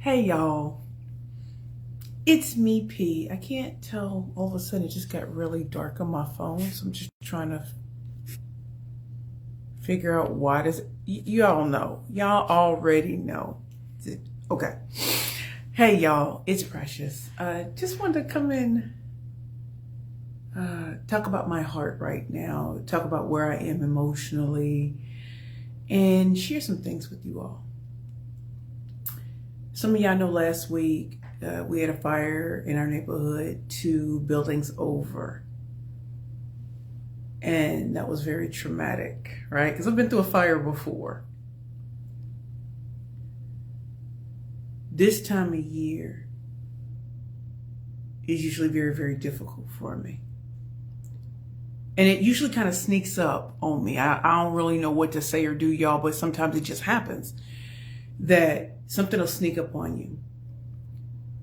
Hey y'all, it's me P. I can't tell, all of a sudden it just got really dark on my phone, so I'm just trying to figure out why does y'all know. Y'all already know. Okay. Hey y'all, it's Precious. Just wanted to come in, talk about my heart right now, talk about where I am emotionally, and share some things with you all. Some of y'all know last week we had a fire in our neighborhood 2 buildings over. And that was very traumatic, right? Because I've been through a fire before. This time of year is usually very, very difficult for me. And it usually kind of sneaks up on me. I don't really know what to say or do, y'all, but sometimes it just happens that something will sneak up on you.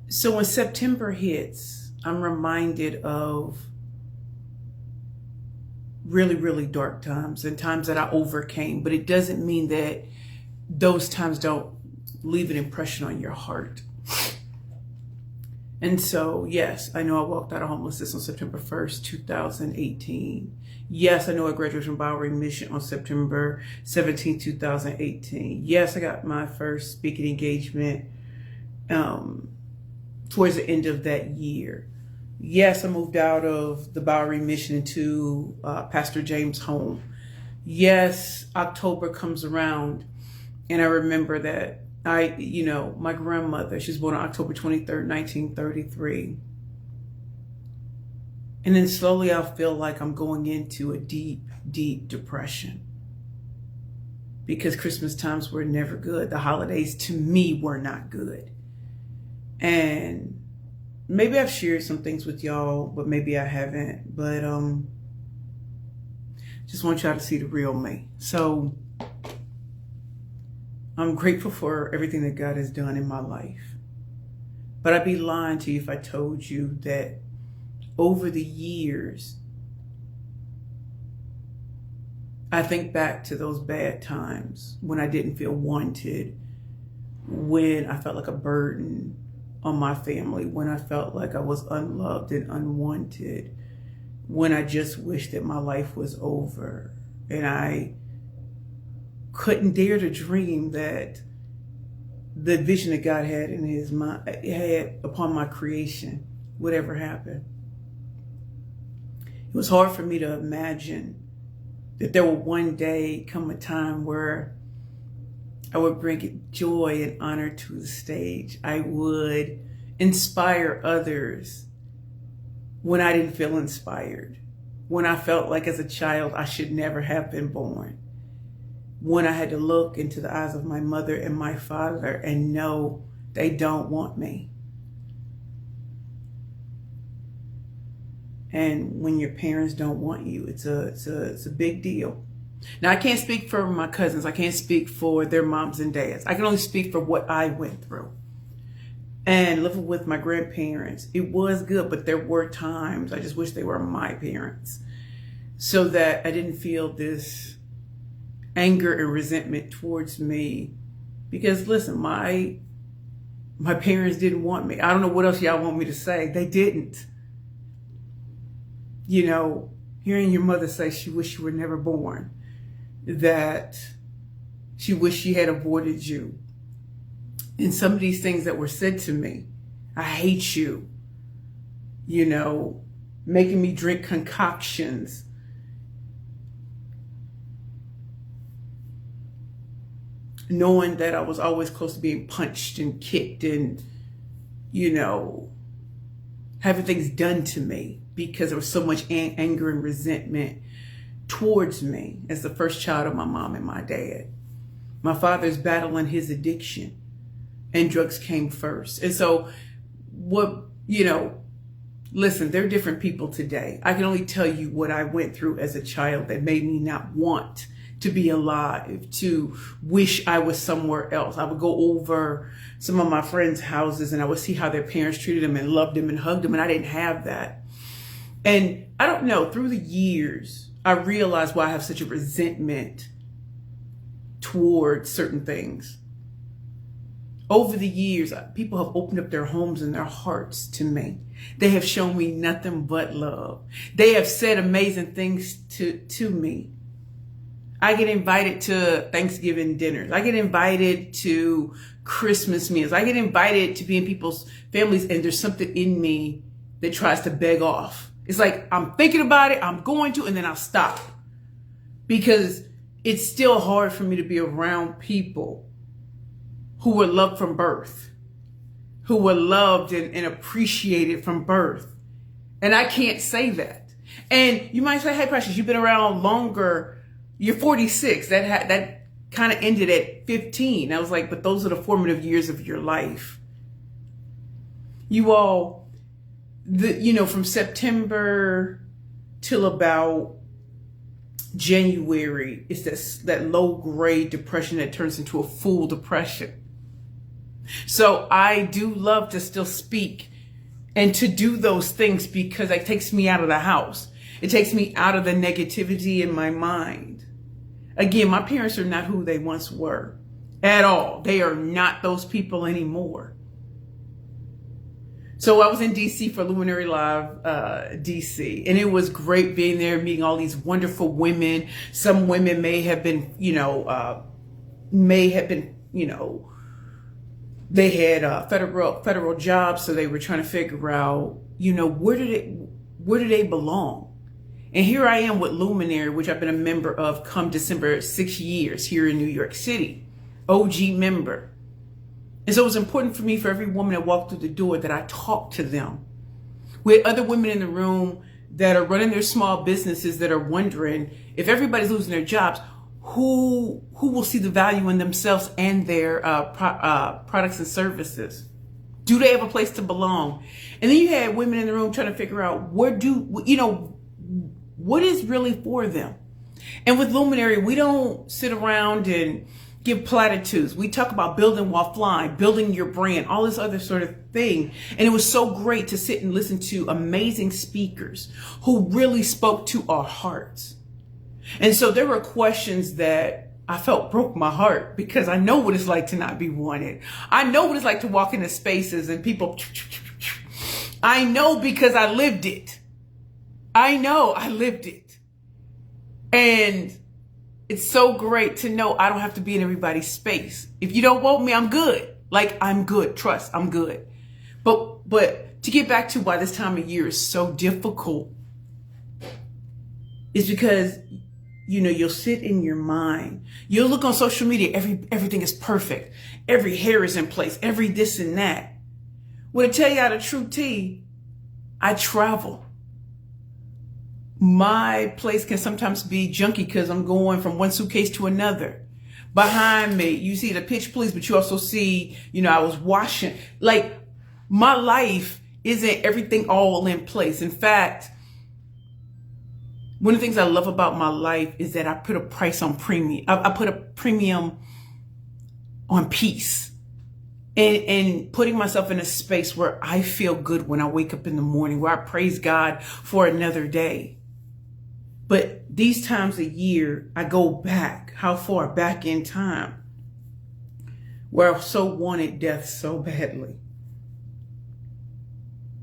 So when September hits, I'm reminded of really, really dark times and times that I overcame, but it doesn't mean that those times don't leave an impression on your heart. And so, yes, I know I walked out of homelessness on September 1st, 2018. Yes, I know I graduated from Bowery Mission on September 17th, 2018. Yes, I got my first speaking engagement towards the end of that year. Yes, I moved out of the Bowery Mission into Pastor James' home. Yes, October comes around and I remember that my grandmother, she was born on October 23rd, 1933. And then slowly I feel like I'm going into a deep, deep depression because Christmas times were never good. The holidays to me were not good. And maybe I've shared some things with y'all, but maybe I haven't. But just want y'all to see the real me. So I'm grateful for everything that God has done in my life. But I'd be lying to you if I told you that over the years, I think back to those bad times when I didn't feel wanted, when I felt like a burden on my family, when I felt like I was unloved and unwanted, when I just wished that my life was over and I couldn't dare to dream that the vision that God had in his mind, had upon my creation would ever happen. It was hard for me to imagine that there would one day come a time where I would bring joy and honor to the stage. I would inspire others when I didn't feel inspired, when I felt like as a child I should never have been born, when I had to look into the eyes of my mother and my father and know they don't want me. And when your parents don't want you, it's a big deal. Now, I can't speak for my cousins. I can't speak for their moms and dads. I can only speak for what I went through. And living with my grandparents, it was good, but there were times I just wish they were my parents so that I didn't feel this anger and resentment towards me. Because listen, my parents didn't want me. I don't know what else y'all want me to say. They didn't. You know, hearing your mother say she wished you were never born, that she wished she had avoided you. And some of these things that were said to me, I hate you, making me drink concoctions, knowing that I was always close to being punched and kicked and, having things done to me because there was so much anger and resentment towards me as the first child of my mom and my dad. My father's battling his addiction and drugs came first. And so listen, they're different people today. I can only tell you what I went through as a child that made me not want to be alive, to wish I was somewhere else. I would go over some of my friends' houses and I would see how their parents treated them and loved them and hugged them, and I didn't have that. And I don't know, through the years, I realized why I have such a resentment towards certain things. Over the years, people have opened up their homes and their hearts to me. They have shown me nothing but love. They have said amazing things to me. I get invited to Thanksgiving dinners. I get invited to Christmas meals. I get invited to be in people's families, and there's something in me that tries to beg off. It's like, I'm thinking about it, I'm going to, and then I'll stop. Because it's still hard for me to be around people who were loved from birth, who were loved and appreciated from birth. And I can't say that. And you might say, hey, Precious, you've been around longer. You're 46. That kind of ended at 15. I was like, but those are the formative years of your life. You all, from September till about January, it's that low grade depression that turns into a full depression. So I do love to still speak and to do those things because it takes me out of the house. It takes me out of the negativity in my mind. Again, my parents are not who they once were at all. They are not those people anymore. So I was in DC for Luminary Live DC, and it was great being there, meeting all these wonderful women. Some women may have been, they had federal jobs, so they were trying to figure out, where do they belong? And here I am with Luminary, which I've been a member of come December, 6 years here in New York City, OG member. And so it was important for me, for every woman that walked through the door, that I talk to them. We had other women in the room that are running their small businesses that are wondering, if everybody's losing their jobs, who will see the value in themselves and their products and services? Do they have a place to belong? And then you had women in the room trying to figure out what is really for them. And with Luminary, we don't sit around and give platitudes. We talk about building while flying, building your brand, all this other sort of thing. And it was so great to sit and listen to amazing speakers who really spoke to our hearts. And so there were questions that I felt broke my heart, because I know what it's like to not be wanted. I know what it's like to walk into spaces and people, I know, because I lived it. I know I lived it. And it's so great to know I don't have to be in everybody's space. If you don't want me, I'm good. Like, I'm good. Trust, I'm good. But to get back to why this time of year is so difficult is because, you'll sit in your mind. You'll look on social media. Everything is perfect. Every hair is in place. Every this and that. Well, to tell you out the true tea, I travel. My place can sometimes be junky because I'm going from one suitcase to another. Behind me, you see the pitch please, but you also see, I was washing. Like, my life isn't everything all in place. In fact, one of the things I love about my life is that I put a price on premium. I put a premium on peace and putting myself in a space where I feel good when I wake up in the morning, where I praise God for another day. But these times a year, I go back, how far back in time, where I so wanted death so badly,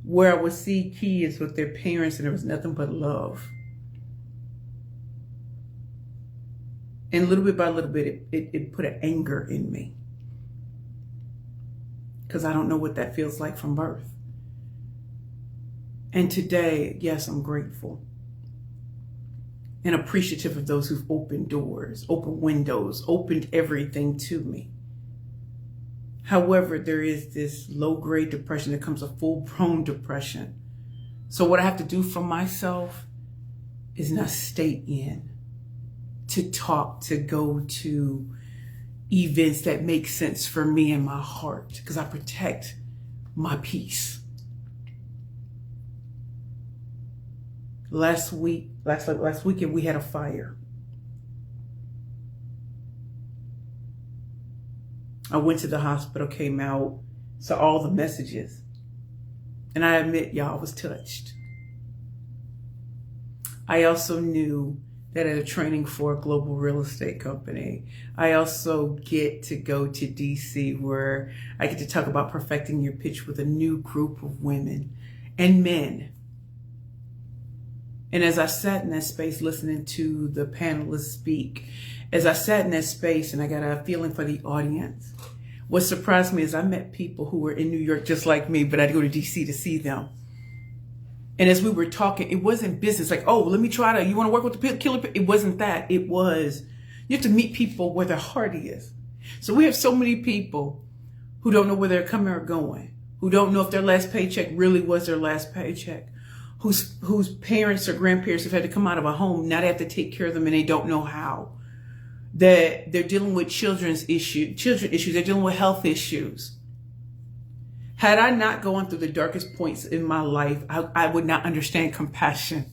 where I would see kids with their parents and there was nothing but love. And little bit by little bit, it put an anger in me, because I don't know what that feels like from birth. And today, yes, I'm grateful and appreciative of those who've opened doors, opened windows, opened everything to me. However, there is this low-grade depression that comes a full-blown depression. So what I have to do for myself is not stay in, to talk, to go to events that make sense for me and my heart, because I protect my peace. Last weekend, we had a fire. I went to the hospital, came out, saw all the messages. And I admit, y'all, I was touched. I also knew that at a training for a global real estate company. I also get to go to DC, where I get to talk about perfecting your pitch with a new group of women and men. And as I sat in that space listening to the panelists speak, as I sat in that space and I got a feeling for the audience, what surprised me is I met people who were in New York just like me, but I had to go to DC to see them. And as we were talking, it wasn't business like, oh, let me try to, you want to work with the killer? It wasn't that. It was, you have to meet people where their heart is. So we have so many people who don't know where they're coming or going, who don't know if their last paycheck really was their last paycheck, whose parents or grandparents have had to come out of a home. Now they have to take care of them and they don't know how. That they're dealing with children issues, they're dealing with health issues. Had I not gone through the darkest points in my life, I would not understand compassion.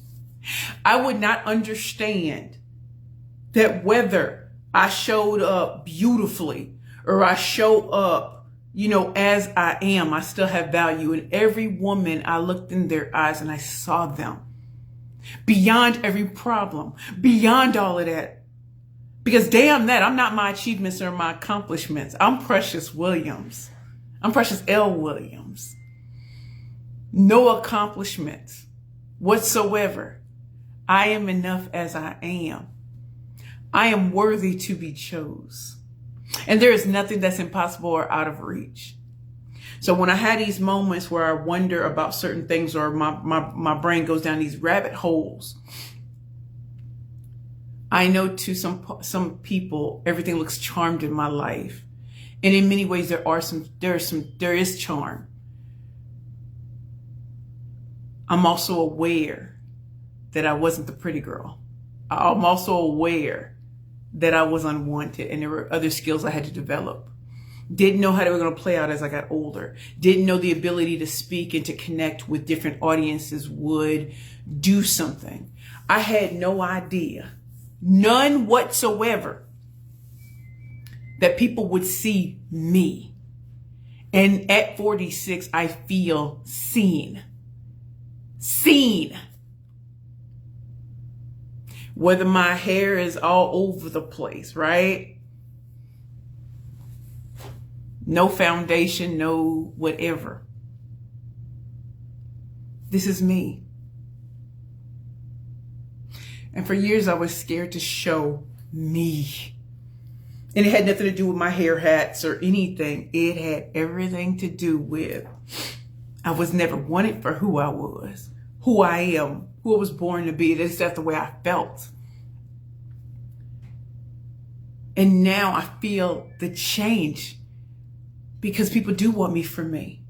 I would not understand that whether I showed up beautifully or I show up, as I am, I still have value. And every woman, I looked in their eyes and I saw them beyond every problem, beyond all of that. Because damn that, I'm not my achievements or my accomplishments. I'm Precious Williams. I'm Precious L. Williams. No accomplishments whatsoever. I am enough as I am. I am worthy to be chose. And there is nothing that's impossible or out of reach. So when I had these moments where I wonder about certain things or my brain goes down these rabbit holes, I know to some people, everything looks charmed in my life. And in many ways, there is charm. I'm also aware that I wasn't the pretty girl. I'm also aware that I was unwanted and there were other skills I had to develop. Didn't know how they were going to play out as I got older. Didn't know the ability to speak and to connect with different audiences would do something. I had no idea, none whatsoever, that people would see me. And at 46, I feel seen. Seen. Whether my hair is all over the place, right? No foundation, no whatever. This is me. And for years, I was scared to show me. And it had nothing to do with my hair hats or anything. It had everything to do with I was never wanted for who I was, who I am, who I was born to be. That's the way I felt. And now I feel the change because people do want me for me.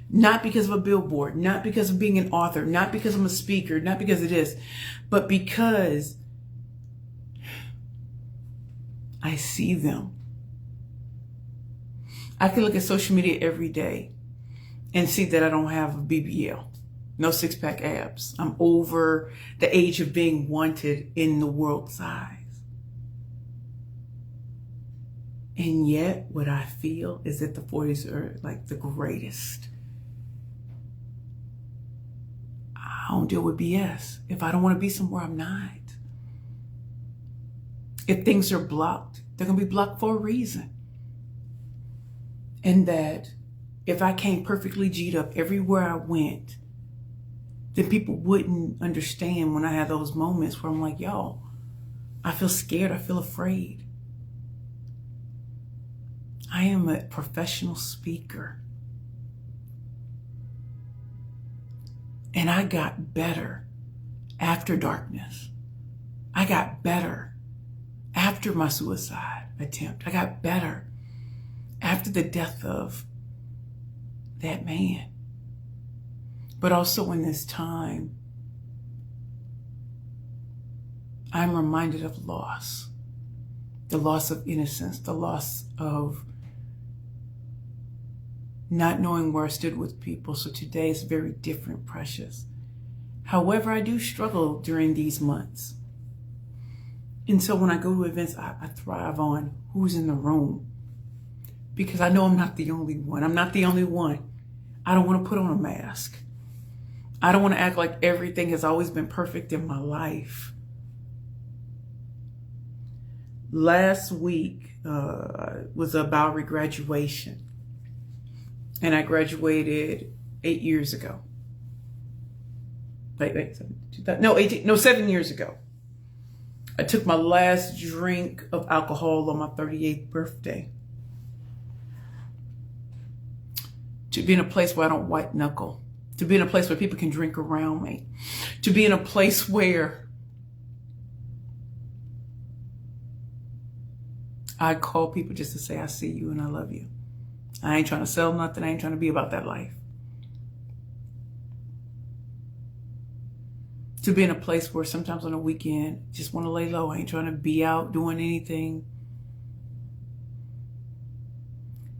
Not because of a billboard, not because of being an author, not because I'm a speaker, not because of this, but because I see them. I can look at social media every day and see that I don't have a BBL, no six-pack abs. I'm over the age of being wanted in the world's eyes. And yet what I feel is that the 40s are like the greatest. I don't deal with BS. If I don't want to be somewhere, I'm not. If things are blocked, they're going to be blocked for a reason. And that if I came perfectly G'd up everywhere I went, then people wouldn't understand when I have those moments where I'm like, yo, I feel scared. I feel afraid. I am a professional speaker. And I got better after darkness. I got better after my suicide attempt. I got better after the death of that man. But also in this time, I'm reminded of loss. The loss of innocence, the loss of not knowing where I stood with people. So today is very different, Precious. However, I do struggle during these months. And so when I go to events, I thrive on who's in the room. Because I know I'm not the only one. I'm not the only one. I don't want to put on a mask. I don't want to act like everything has always been perfect in my life. last week was a Bowery graduation, and I graduated 8 years ago. Wait, 7 years ago. I took my last drink of alcohol on my 38th birthday. To be in a place where I don't white knuckle. To be in a place where people can drink around me. To be in a place where I call people just to say, I see you and I love you. I ain't trying to sell nothing. I ain't trying to be about that life. To be in a place where sometimes on a weekend, just want to lay low. I ain't trying to be out doing anything.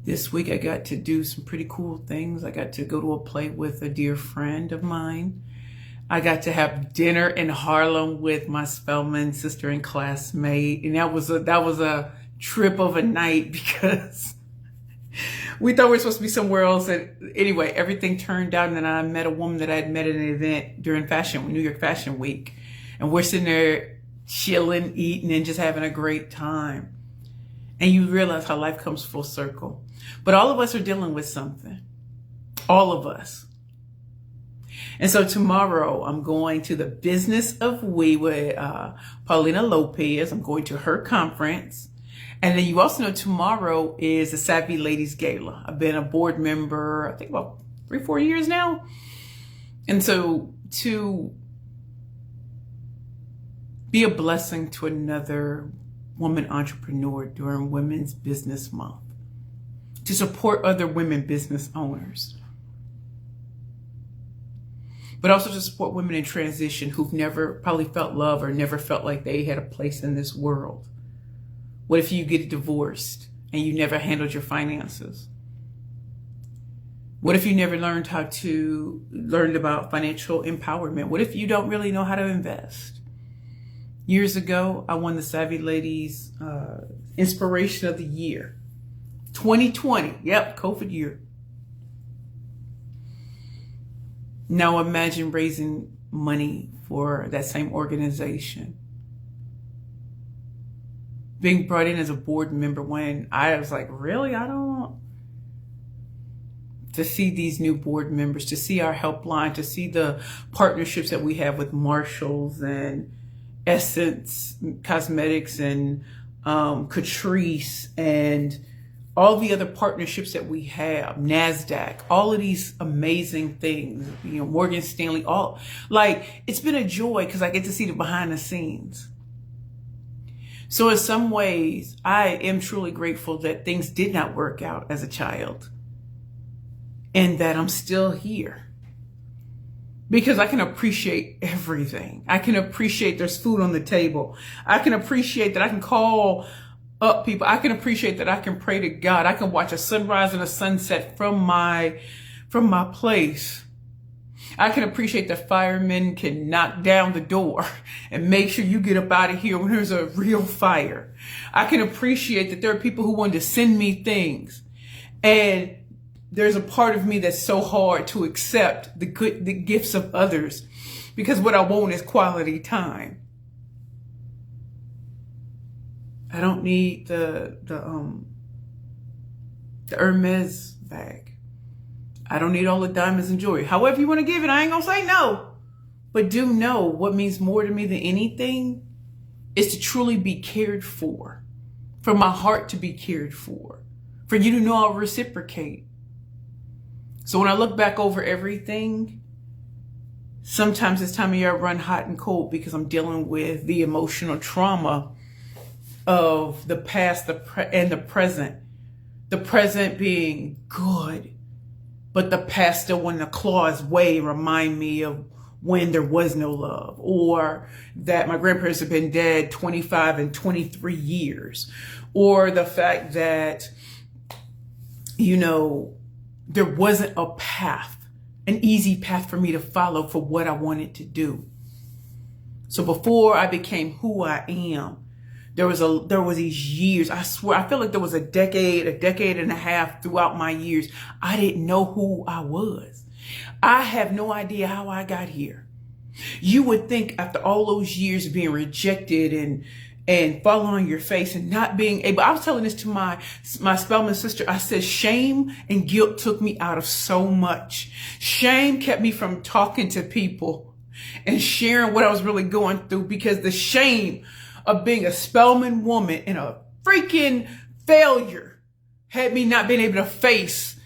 This week I got to do some pretty cool things. I got to go to a play with a dear friend of mine. I got to have dinner in Harlem with my Spelman sister and classmate. And that was a trip of a night because we thought we were supposed to be somewhere else. And anyway, everything turned out. And then I met a woman that I had met at an event during New York Fashion Week. And we're sitting there chilling, eating, and just having a great time. And you realize how life comes full circle. But all of us are dealing with something. All of us. And so tomorrow I'm going to the Business of We with Paulina Lopez. I'm going to her conference. And then you also know tomorrow is the Savvy Ladies Gala. I've been a board member, I think about 3-4 years now. And so to be a blessing to another woman entrepreneur during Women's Business Month, to support other women business owners, but also to support women in transition who've never probably felt love or never felt like they had a place in this world. What if you get divorced and you never handled your finances? What if you never learned about financial empowerment? What if you don't really know how to invest? Years ago, I won the Savvy Ladies Inspiration of the Year. 2020, yep, COVID year. Now imagine raising money for that same organization. Being brought in as a board member when I was like, really? To see these new board members, to see our helpline, to see the partnerships that we have with Marshalls and Essence Cosmetics and Catrice and all the other partnerships that we have, NASDAQ, all of these amazing things, Morgan Stanley, it's been a joy because I get to see the behind the scenes. So in some ways, I am truly grateful that things did not work out as a child and that I'm still here. Because I can appreciate everything. I can appreciate there's food on the table. I can appreciate that I can call up people. I can appreciate that I can pray to God. I can watch a sunrise and a sunset from my place. I can appreciate that firemen can knock down the door and make sure you get up out of here when there's a real fire. I can appreciate that there are people who want to send me things. And there's a part of me that's so hard to accept the gifts of others because what I want is quality time. I don't need the Hermes bag. I don't need all the diamonds and jewelry. However you want to give it, I ain't gonna say no. But do know what means more to me than anything is to truly be cared for my heart to be cared for you to know I'll reciprocate. So when I look back over everything, sometimes this time of year I run hot and cold because I'm dealing with the emotional trauma of the past and the present. The present being good, but the past still wanting to claw its way and remind me of when there was no love, or that my grandparents have been dead 25 and 23 years, or the fact that, there wasn't a path, an easy path for me to follow for what I wanted to do. So before I became who I am, there was these years, I swear, I feel like there was a decade and a half throughout my years. I didn't know who I was. I have no idea how I got here. You would think after all those years of being rejected and falling on your face and not being able. I was telling this to my Spelman sister. I said, shame and guilt took me out of so much. Shame kept me from talking to people and sharing what I was really going through, because the shame of being a Spelman woman and a freaking failure had me not being able to face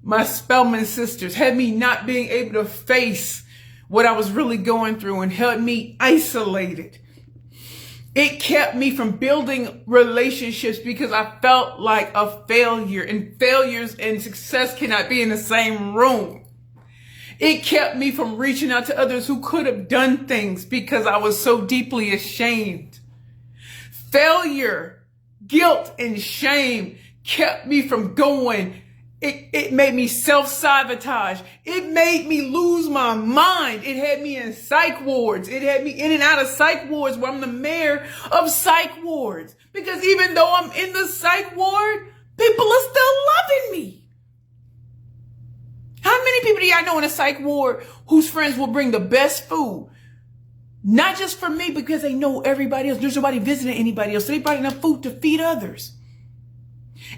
my Spelman sisters, had me not being able to face what I was really going through, and held me isolated. It kept me from building relationships because I felt like a failure, and failures and success cannot be in the same room. It kept me from reaching out to others who could have done things because I was so deeply ashamed. Failure, guilt, and shame kept me from going. It made me self-sabotage. It made me lose my mind. It had me in psych wards. It had me in and out of psych wards where I'm the mayor of psych wards. Because even though I'm in the psych ward, people are still loving me. How many people do y'all know in a psych ward whose friends will bring the best food? Not just for me, because they know everybody else. There's nobody visiting anybody else. So they brought enough food to feed others.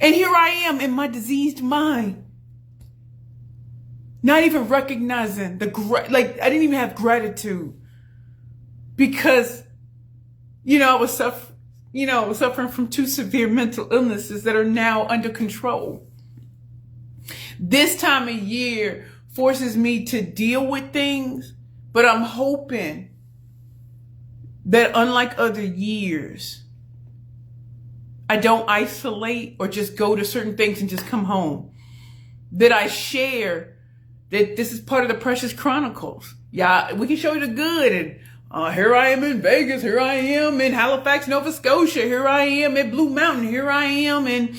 And here I am in my diseased mind, not even recognizing I didn't even have gratitude, because, I was suffering from 2 severe mental illnesses that are now under control. This time of year forces me to deal with things, but I'm hoping that unlike other years, I don't isolate or just go to certain things and just come home. That I share that this is part of the Precious Chronicles. Yeah, we can show you the good. And here I am in Vegas. Here I am in Halifax, Nova Scotia. Here I am at Blue Mountain. Here I am in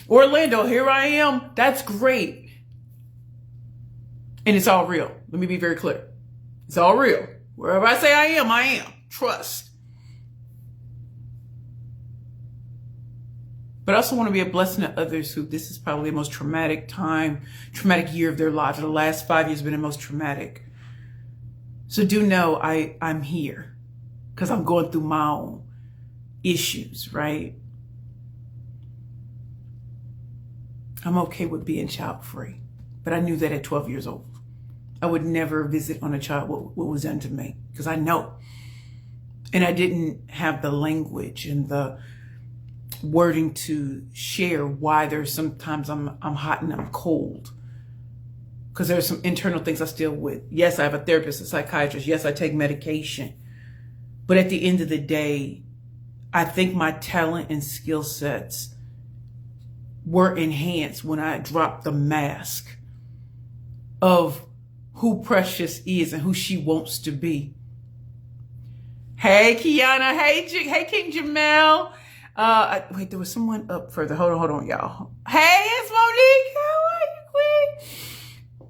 Orlando. Here I am. That's great. And it's all real. Let me be very clear. It's all real. Wherever I say I am. Trust. But I also want to be a blessing to others who this is probably the most traumatic year of their lives. The last 5 years have been the most traumatic. So do know I'm here because I'm going through my own issues, right? I'm okay with being child free, but I knew that at 12 years old. I would never visit on a child what was done to me, because I know. And I didn't have the language and the wording to share why there's sometimes I'm hot and I'm cold, because there's some internal things I still with. Yes, I have a therapist, a psychiatrist. Yes, I take medication. But at the end of the day, I think my talent and skill sets were enhanced when I dropped the mask of who Precious is and who she wants to be. Hey, Kiana. Hey, King Jamel. Wait, there was someone up further. Hold on, y'all. Hey, it's Monique. How are you, Queen?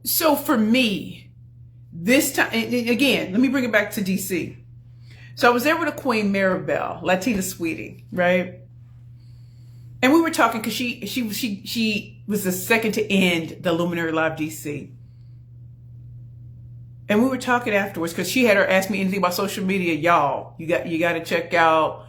So for me, this time, and again, let me bring it back to DC. So I was there with a Queen Maribel, Latina sweetie, right? And we were talking because she was the second to end the Luminary Live DC. And we were talking afterwards because she had her ask me anything about social media. Y'all, you got to check out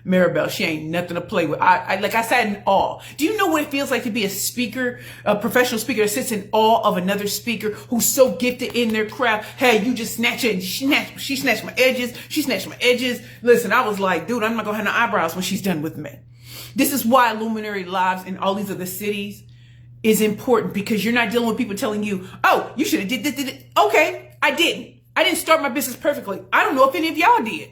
Maribel. She ain't nothing to play with. I sat in awe. Do you know what it feels like to be a speaker, a professional speaker that sits in awe of another speaker who's so gifted in their craft? Hey, you just snatch it. She snatched my edges. She snatched my edges. Listen, I was like, dude, I'm not going to have no eyebrows when she's done with me. This is why Luminary Lives in all these other cities is important, because you're not dealing with people telling you, oh, you should have did this. Okay, I didn't start my business perfectly. I don't know if any of y'all did.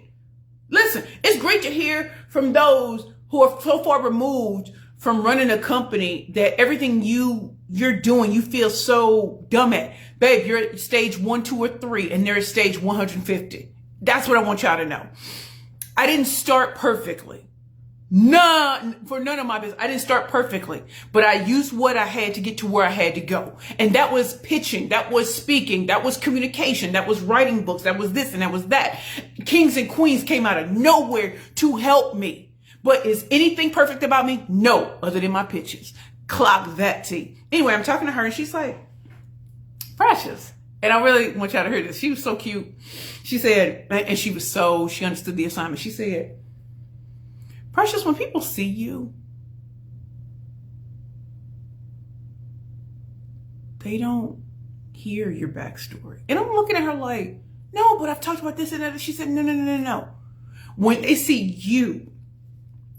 Listen, it's great to hear from those who are so far removed from running a company that everything you're doing, you feel so dumb at. Babe, you're at stage 1, 2, or 3, and they're at stage 150. That's what I want y'all to know. I didn't start perfectly. For none of my business. I didn't start perfectly, but I used what I had to get to where I had to go. And that was pitching, that was speaking, that was communication, that was writing books, that was this and that was that. Kings and queens came out of nowhere to help me. But is anything perfect about me? No, other than my pitches. Clock that T. Anyway, I'm talking to her and she's like, Precious. And I really want y'all to hear this. She was so cute. She said, and she understood the assignment. She said, Precious, when people see you, they don't hear your backstory. And I'm looking at her like, no, but I've talked about this and that. She said, no. When they see you,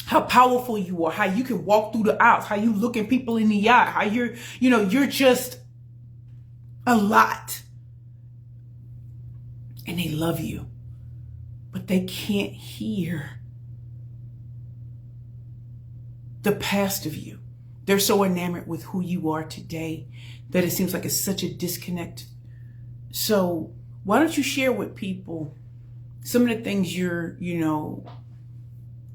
how powerful you are, how you can walk through the aisles, how you looking people in the eye, how you're just a lot. And they love you, but they can't hear the past of you. They're so enamored with who you are today that it seems like it's such a disconnect. So why don't you share with people some of the things you've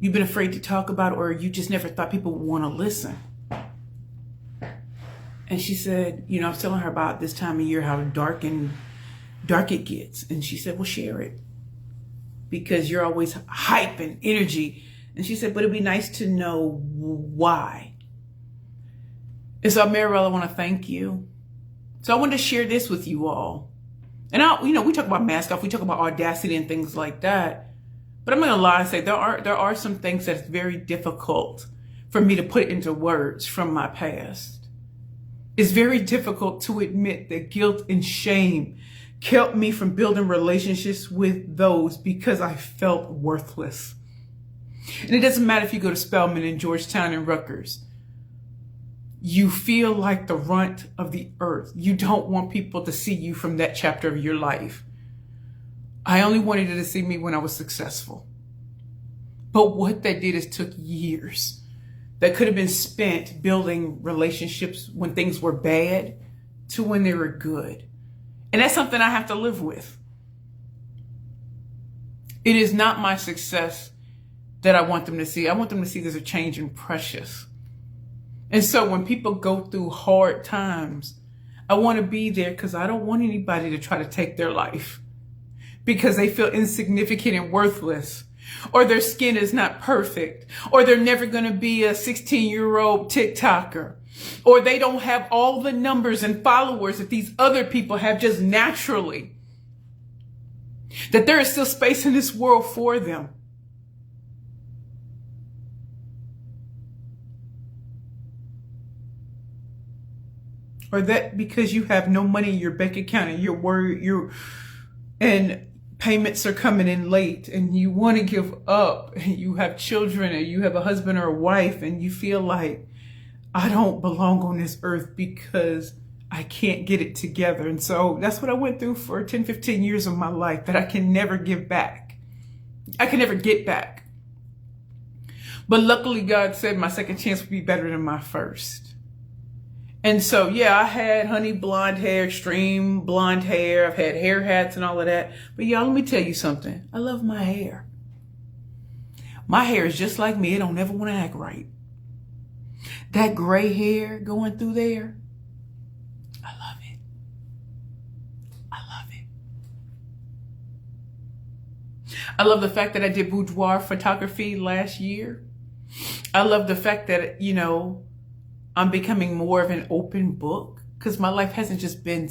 been afraid to talk about, or you just never thought people would want to listen? And she said, I was telling her about this time of year, how dark it gets. And she said, well, share it, because you're always hype and energy. And she said, but it'd be nice to know why. And so, Maribel, I want to thank you. So I wanted to share this with you all. And we talk about mask off, we talk about audacity and things like that. But I'm going to lie and say there are some things that's very difficult for me to put into words from my past. It's very difficult to admit that guilt and shame kept me from building relationships with those because I felt worthless. And it doesn't matter if you go to Spelman and Georgetown and Rutgers. You feel like the runt of the earth. You don't want people to see you from that chapter of your life. I only wanted you to see me when I was successful. But what that did is took years that could have been spent building relationships when things were bad to when they were good. And that's something I have to live with. It is not my success that I want them to see. I want them to see there's a change in Precious. And so when people go through hard times, I want to be there because I don't want anybody to try to take their life because they feel insignificant and worthless, or their skin is not perfect, or they're never going to be a 16-year-old TikToker, or they don't have all the numbers and followers that these other people have just naturally. That there is still space in this world for them. Or that because you have no money in your bank account and you're worried, and payments are coming in late and you want to give up, and you have children and you have a husband or a wife and you feel like, I don't belong on this earth because I can't get it together. And so that's what I went through for 10, 15 years of my life that I can never give back. I can never get back. But luckily God said my second chance would be better than my first. And so, yeah, I had honey blonde hair, extreme blonde hair. I've had hair hats and all of that. But y'all, let me tell you something. I love my hair. My hair is just like me. It don't ever want to act right. That gray hair going through there, I love it. I love it. I love the fact that I did boudoir photography last year. I love the fact that, I'm becoming more of an open book because my life hasn't just been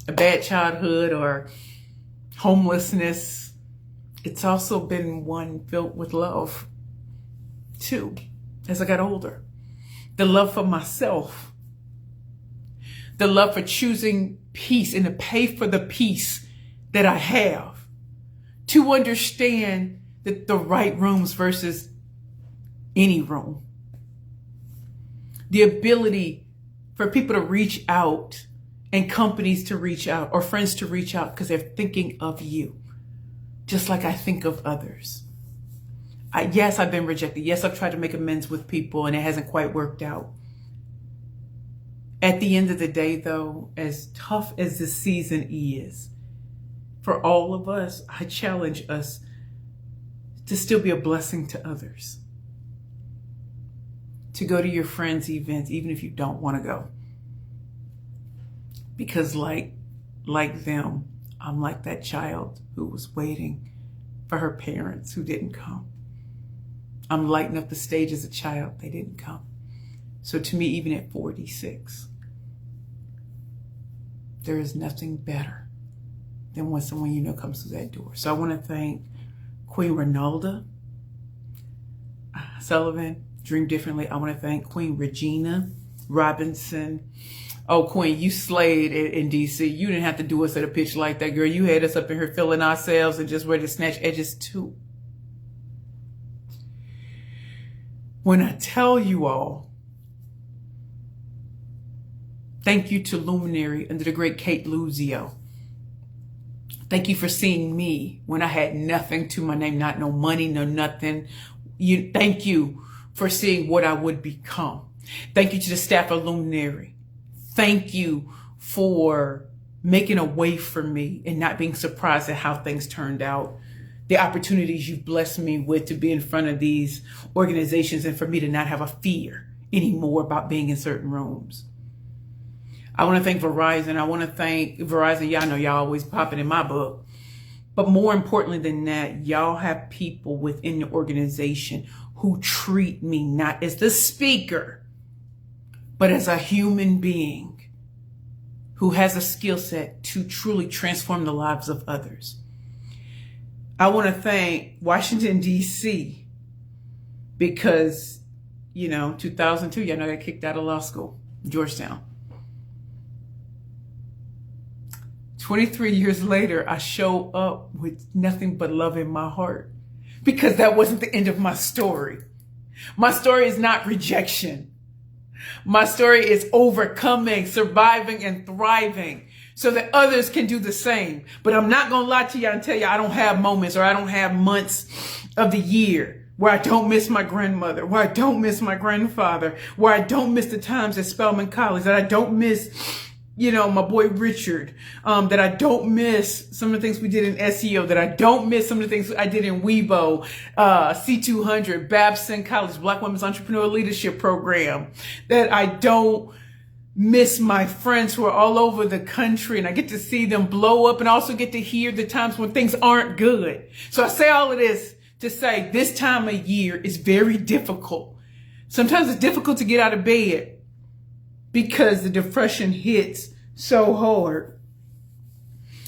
a bad childhood or homelessness. It's also been one filled with love too, as I got older. The love for myself, the love for choosing peace and to pay for the peace that I have, to understand that the right rooms versus any room. The ability for people to reach out and companies to reach out or friends to reach out because they're thinking of you, just like I think of others. Yes, I've been rejected. Yes, I've tried to make amends with people and it hasn't quite worked out. At the end of the day, though, as tough as this season is, for all of us, I challenge us to still be a blessing to others. To go to your friends' events, even if you don't want to go. Because like them, I'm like that child who was waiting for her parents who didn't come. I'm lighting up the stage as a child, they didn't come. So to me, even at 46, there is nothing better than when someone comes through that door. So I want to thank Queen Ronalda, Sullivan, Dream Differently. I want to thank Queen Regina Robinson. Oh, Queen, you slayed in DC. You didn't have to do us at a pitch like that, girl. You had us up in here feeling ourselves and just ready to snatch edges too. When I tell you all, thank you to Luminary under the great Kate Luzio. Thank you for seeing me when I had nothing to my name, not no money, no nothing. Thank you for seeing what I would become. Thank you to the staff of Luminary. Thank you for making a way for me and not being surprised at how things turned out. The opportunities you've blessed me with to be in front of these organizations and for me to not have a fear anymore about being in certain rooms. I want to thank Verizon. I want to thank Verizon. Y'all know y'all always popping in my book. But more importantly than that, y'all have people within the organization who treat me not as the speaker, but as a human being who has a skill set to truly transform the lives of others. I want to thank Washington, D.C. because, 2002, y'all know I got kicked out of law school, Georgetown. 23 years later, I show up with nothing but love in my heart because that wasn't the end of my story. My story is not rejection. My story is overcoming, surviving, and thriving so that others can do the same. But I'm not going to lie to y'all and tell you I don't have moments or I don't have months of the year where I don't miss my grandmother, where I don't miss my grandfather, where I don't miss the times at Spelman College, that I don't miss my boy Richard, that I don't miss some of the things we did in SEO, that I don't miss some of the things I did in Weibo, C200, Babson College, Black Women's Entrepreneur Leadership Program, that I don't miss my friends who are all over the country and I get to see them blow up and also get to hear the times when things aren't good. So I say all of this to say this time of year is very difficult. Sometimes it's difficult to get out of bed because the depression hits so hard.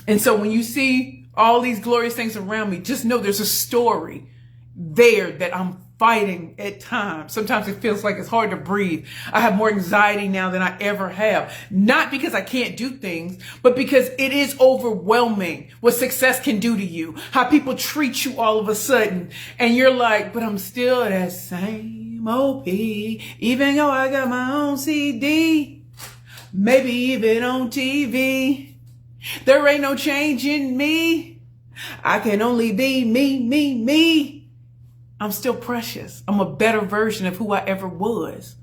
And so when you see all these glorious things around me, just know there's a story there that I'm fighting at times. Sometimes it feels like it's hard to breathe. I have more anxiety now than I ever have. Not because I can't do things, but because it is overwhelming what success can do to you. How people treat you all of a sudden. And you're like, but I'm still that same OP. Even though I got my own CD. Maybe even on TV. There ain't no change in me. I can only be me. I'm still precious. I'm a better version of who I ever was.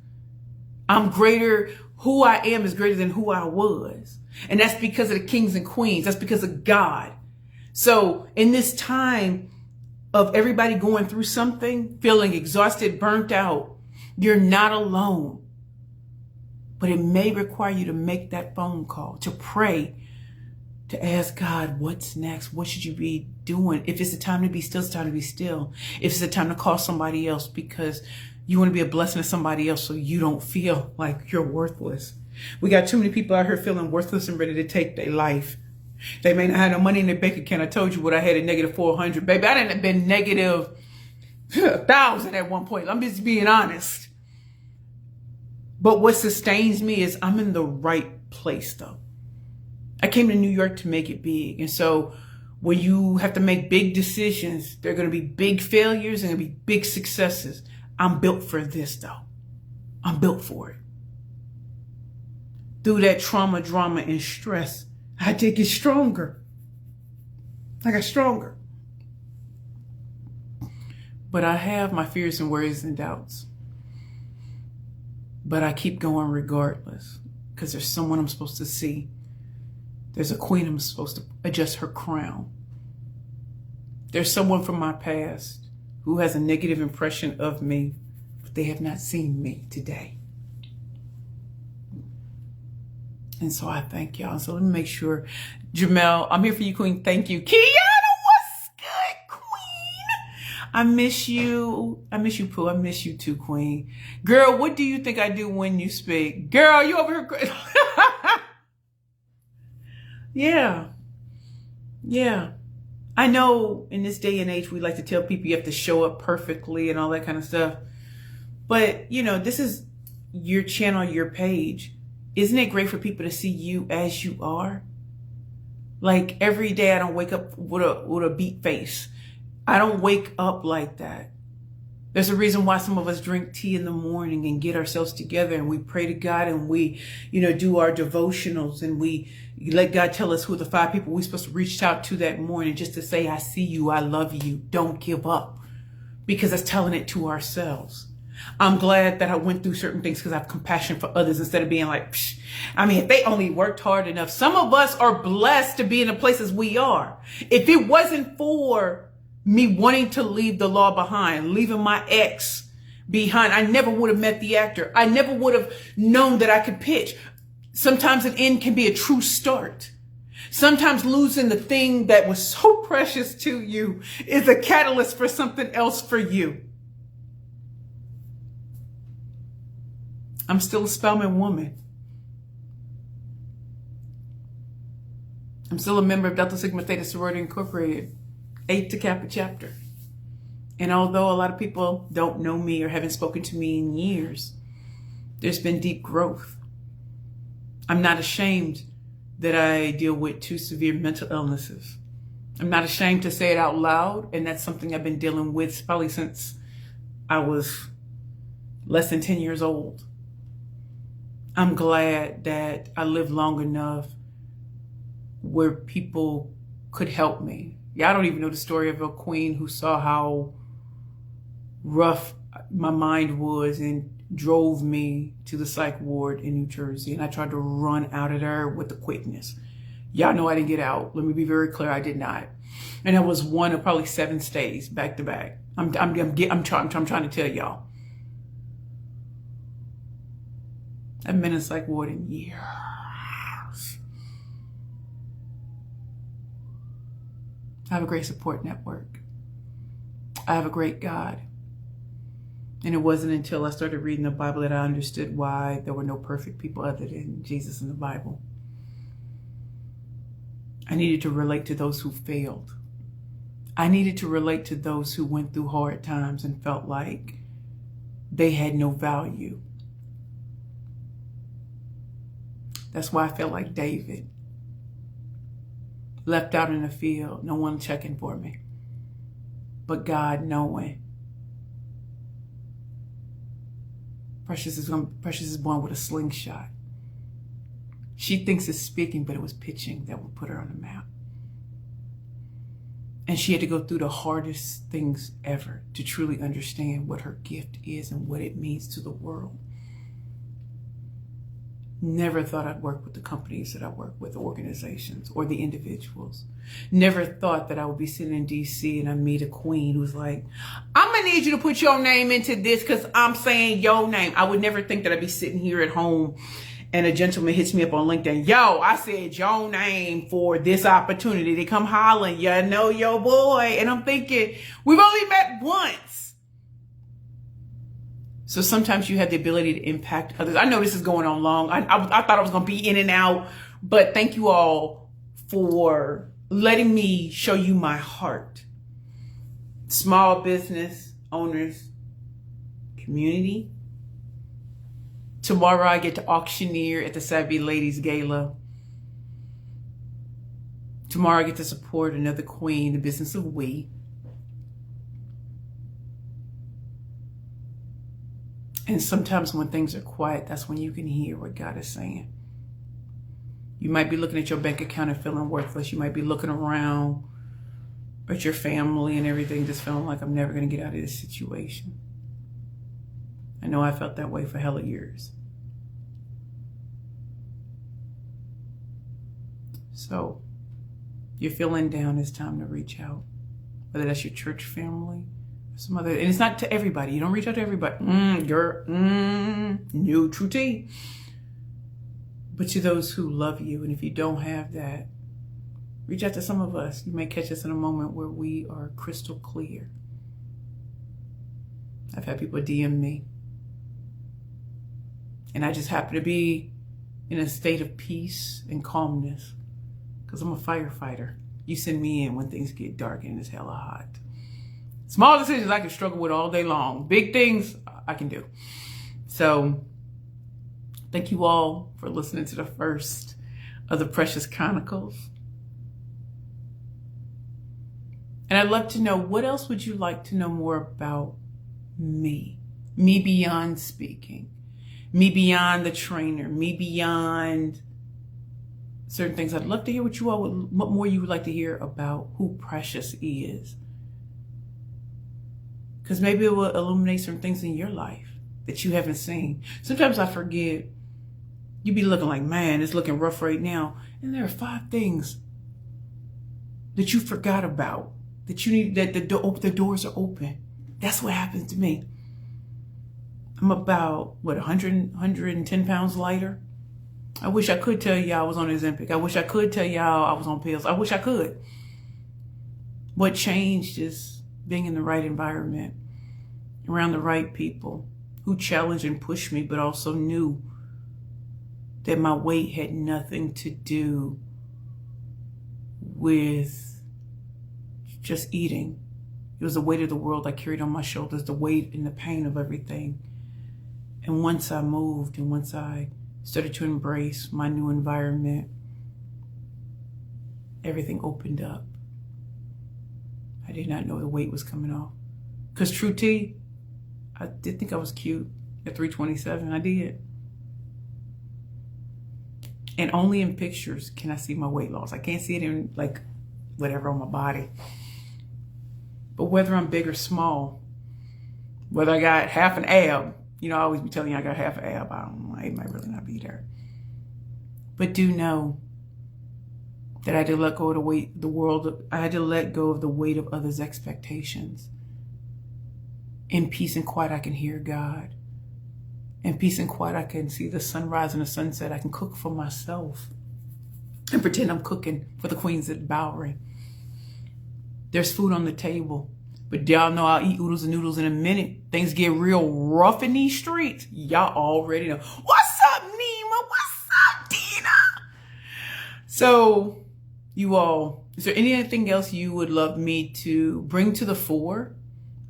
I'm greater. Who I am is greater than who I was. And that's because of the kings and queens. That's because of God. So in this time of everybody going through something, feeling exhausted, burnt out, you're not alone. But it may require you to make that phone call, to pray, to ask God, what's next? What should you be doing? If it's the time to be still, it's time to be still. If it's the time to call somebody else because you want to be a blessing to somebody else so you don't feel like you're worthless. We got too many people out here feeling worthless and ready to take their life. They may not have no money in their bank account. I told you what I had at negative 400. Baby, I didn't have been negative 1,000 at one point. I'm just being honest. But what sustains me is I'm in the right place, though. I came to New York to make it big. And so when you have to make big decisions, there are going to be big failures and going to be big successes. I'm built for this, though. I'm built for it. Through that trauma, drama, and stress, I did get stronger. I got stronger. But I have my fears and worries and doubts. But I keep going regardless because there's someone I'm supposed to see. There's a queen I'm supposed to adjust her crown. There's someone from my past who has a negative impression of me, but they have not seen me today. And so I thank y'all. So let me make sure. Jamel, I'm here for you, queen. Thank you. Kiana, what's good, queen? I miss you. I miss you, Pooh. I miss you too, queen. Girl, what do you think I do when you speak? Girl, you over here. Yeah. I know in this day and age, we like to tell people you have to show up perfectly and all that kind of stuff. But, you know, this is your channel, your page. Isn't it great for people to see you as you are? Like every day I don't wake up with a beat face. I don't wake up like that. There's a reason why some of us drink tea in the morning and get ourselves together and we pray to God and we, you know, do our devotionals and we let God tell us who the 5 people we're supposed to reach out to that morning just to say, I see you, I love you, don't give up. Because that's telling it to ourselves. I'm glad that I went through certain things because I have compassion for others instead of being like, psh. I mean, if they only worked hard enough. Some of us are blessed to be in the places we are. If it wasn't for me wanting to leave the law behind, leaving my ex behind, I never would have met the actor. I never would have known that I could pitch. Sometimes an end can be a true start. Sometimes losing the thing that was so precious to you is a catalyst for something else for you. I'm still a Spelman woman. I'm still a member of Delta Sigma Theta Sorority Incorporated, 8 to Kappa chapter. And although a lot of people don't know me or haven't spoken to me in years, there's been deep growth. I'm not ashamed that I deal with 2 severe mental illnesses. I'm not ashamed to say it out loud, and that's something I've been dealing with probably since I was less than 10 years old. I'm glad that I lived long enough where people could help me. Yeah, I don't even know the story of a queen who saw how rough my mind was and drove me to the psych ward in New Jersey. And I tried to run out of there with the quickness. Y'all know I didn't get out. Let me be very clear. I did not. And that was one of probably 7 stays back to back. I'm trying to tell y'all. I've been in psych ward in years. I have a great support network. I have a great God. And it wasn't until I started reading the Bible that I understood why there were no perfect people other than Jesus in the Bible. I needed to relate to those who failed. I needed to relate to those who went through hard times and felt like they had no value. That's why I felt like David. Left out in the field, no one checking for me. But God knowing. Precious is born with a slingshot. She thinks it's speaking, but it was pitching that would put her on the map. And she had to go through the hardest things ever to truly understand what her gift is and what it means to the world. Never thought I'd work with the companies that I work with, organizations, or the individuals. Never thought that I would be sitting in DC and I meet a queen who's like, I'm going to need you to put your name into this because I'm saying your name. I would never think that I'd be sitting here at home and a gentleman hits me up on LinkedIn. Yo, I said your name for this opportunity. They come hollering, you know your boy. And I'm thinking, we've only met once. So sometimes you have the ability to impact others. I know this is going on long. I thought I was going to be in and out, but thank you all for letting me show you my heart. Small business owners, community. Tomorrow I get to auctioneer at the Savvy Ladies Gala. Tomorrow I get to support another queen, the business of we. And sometimes when things are quiet, that's when you can hear what God is saying. You might be looking at your bank account and feeling worthless. You might be looking around at your family and everything, just feeling like I'm never going to get out of this situation. I know I felt that way for hella years. So, you're feeling down, it's time to reach out. Whether that's your church family, some other, and it's not to everybody. You don't reach out to everybody. No true tea. But to those who love you, and if you don't have that, reach out to some of us. You may catch us in a moment where we are crystal clear. I've had people DM me, and I just happen to be in a state of peace and calmness because I'm a firefighter. You send me in when things get dark and it's hella hot. Small decisions I can struggle with all day long. Big things I can do. So thank you all for listening to the first of the Precious Chronicles. And I'd love to know, what else would you like to know more about me? Me beyond speaking. Me beyond the trainer. Me beyond certain things. I'd love to hear what more you would like to hear about who Precious is. Because maybe it will illuminate some things in your life that you haven't seen. Sometimes I forget. You be looking like, man, it's looking rough right now. And there are 5 things that you forgot about, that you need, that the doors are open. That's what happens to me. I'm about, 110 pounds lighter. I wish I could tell y'all I was on Ozempic. I wish I could tell y'all I was on pills. I wish I could. What changed is being in the right environment, around the right people who challenged and pushed me, but also knew that my weight had nothing to do with just eating. It was the weight of the world I carried on my shoulders, the weight and the pain of everything. And once I moved and once I started to embrace my new environment, everything opened up. I did not know the weight was coming off. Because true tea, I did think I was cute at 327. I did. And only in pictures can I see my weight loss. I can't see it in like whatever on my body. But whether I'm big or small, whether I got half an ab, I always be telling you I got half an ab. I don't know, it might really not be there. But do know that I had to let go of I had to let go of the weight of others' expectations. In peace and quiet, I can hear God. In peace and quiet, I can see the sunrise and the sunset. I can cook for myself and pretend I'm cooking for the queens at Bowery. There's food on the table. But y'all know I'll eat oodles and noodles in a minute. Things get real rough in these streets. Y'all already know. What's up, Nima? What's up, Dina? So, you all, is there anything else you would love me to bring to the fore?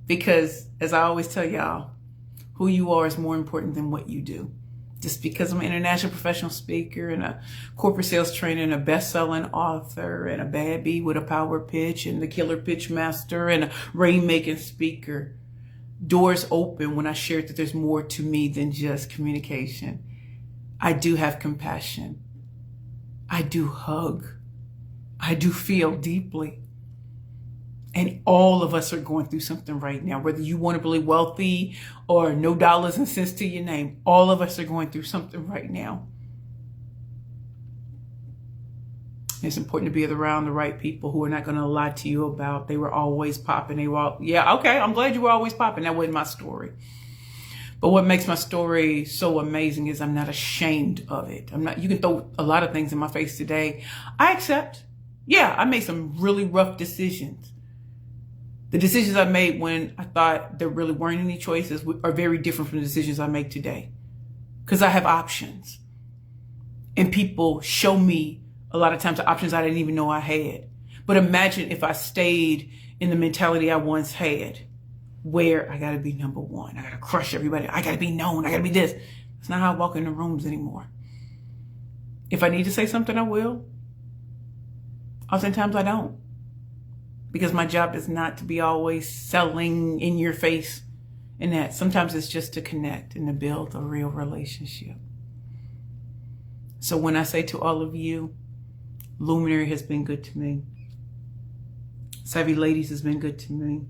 Because, as I always tell y'all, who you are is more important than what you do. Just because I'm an international professional speaker and a corporate sales trainer and a best-selling author and a bad bee with a power pitch and the killer pitch master and a rainmaking speaker, doors open when I shared that there's more to me than just communication. I do have compassion. I do hug. I do feel deeply. And all of us are going through something right now, whether you want to be wealthy or no dollars and cents to your name. All of us are going through something right now. It's important to be around the right people who are not going to lie to you about they were always popping. Yeah, okay, I'm glad you were always popping. That wasn't my story. But what makes my story so amazing is I'm not ashamed of it. You can throw a lot of things in my face today. I accept. Yeah, I made some really rough decisions. The decisions I made when I thought there really weren't any choices are very different from the decisions I make today. Because I have options. And people show me a lot of times the options I didn't even know I had. But imagine if I stayed in the mentality I once had, where I got to be number one. I got to crush everybody. I got to be known. I got to be this. That's not how I walk in the rooms anymore. If I need to say something, I will. Oftentimes I don't. Because my job is not to be always selling in your face and that. Sometimes it's just to connect and to build a real relationship. So when I say to all of you, Luminary has been good to me. Savvy Ladies has been good to me.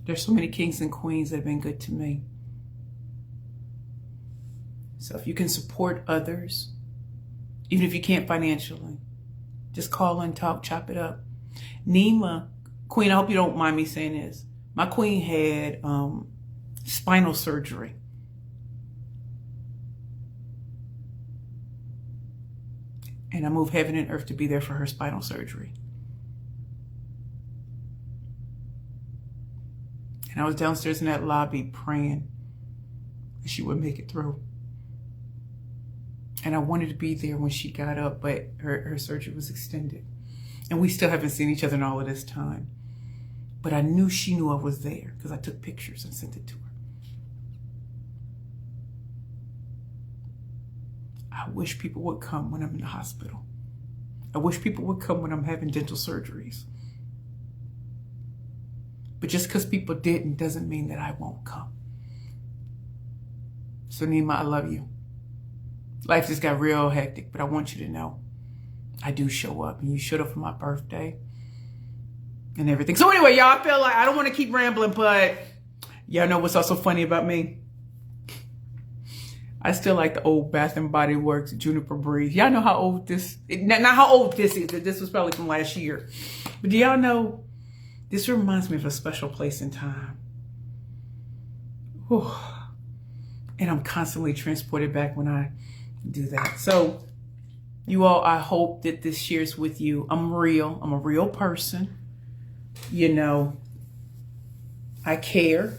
There's so many kings and queens that have been good to me. So if you can support others, even if you can't financially, just call and talk, chop it up. Nima, Queen, I hope you don't mind me saying this. My queen had spinal surgery. And I moved heaven and earth to be there for her spinal surgery. And I was downstairs in that lobby praying that she would make it through. And I wanted to be there when she got up, but her surgery was extended. And we still haven't seen each other in all of this time. But I knew she knew I was there because I took pictures and sent it to her. I wish people would come when I'm in the hospital. I wish people would come when I'm having dental surgeries. But just because people didn't doesn't mean that I won't come. So Nima, I love you. Life just got real hectic, but I want you to know I do show up, and you showed up for my birthday and everything. So anyway, y'all, I feel like I don't want to keep rambling, but y'all know what's also funny about me? I still like the old Bath and Body Works Juniper Breeze. Y'all know how old this, not how old this is. This was probably from last year. But do y'all know, this reminds me of a special place in time. Whew. And I'm constantly transported back when I do that. So you all, I hope that this shares with you. I'm real. I'm a real person. You know, I care.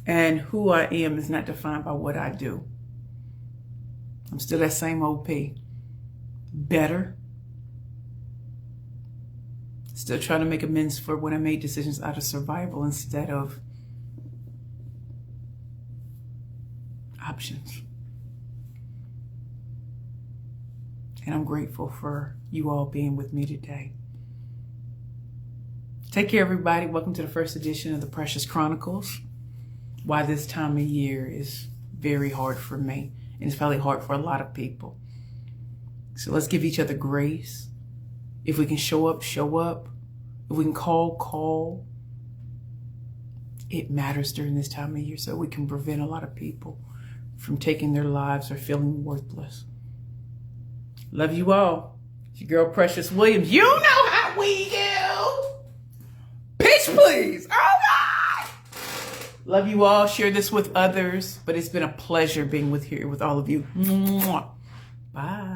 And who I am is not defined by what I do. I'm still that same OP. Better. Still trying to make amends for when I made decisions out of survival instead of options. And I'm grateful for you all being with me today. Take care, everybody. Welcome to the first edition of the Precious Chronicles. Why this time of year is very hard for me, and it's probably hard for a lot of people. So let's give each other grace. If we can show up, show up. If we can call, call. It matters during this time of year, so we can prevent a lot of people from taking their lives or feeling worthless. Love you all. It's your girl, Precious Williams. You know how we do. Pitch, please. Oh, God. Love you all. Share this with others. But it's been a pleasure being here with all of you. Bye.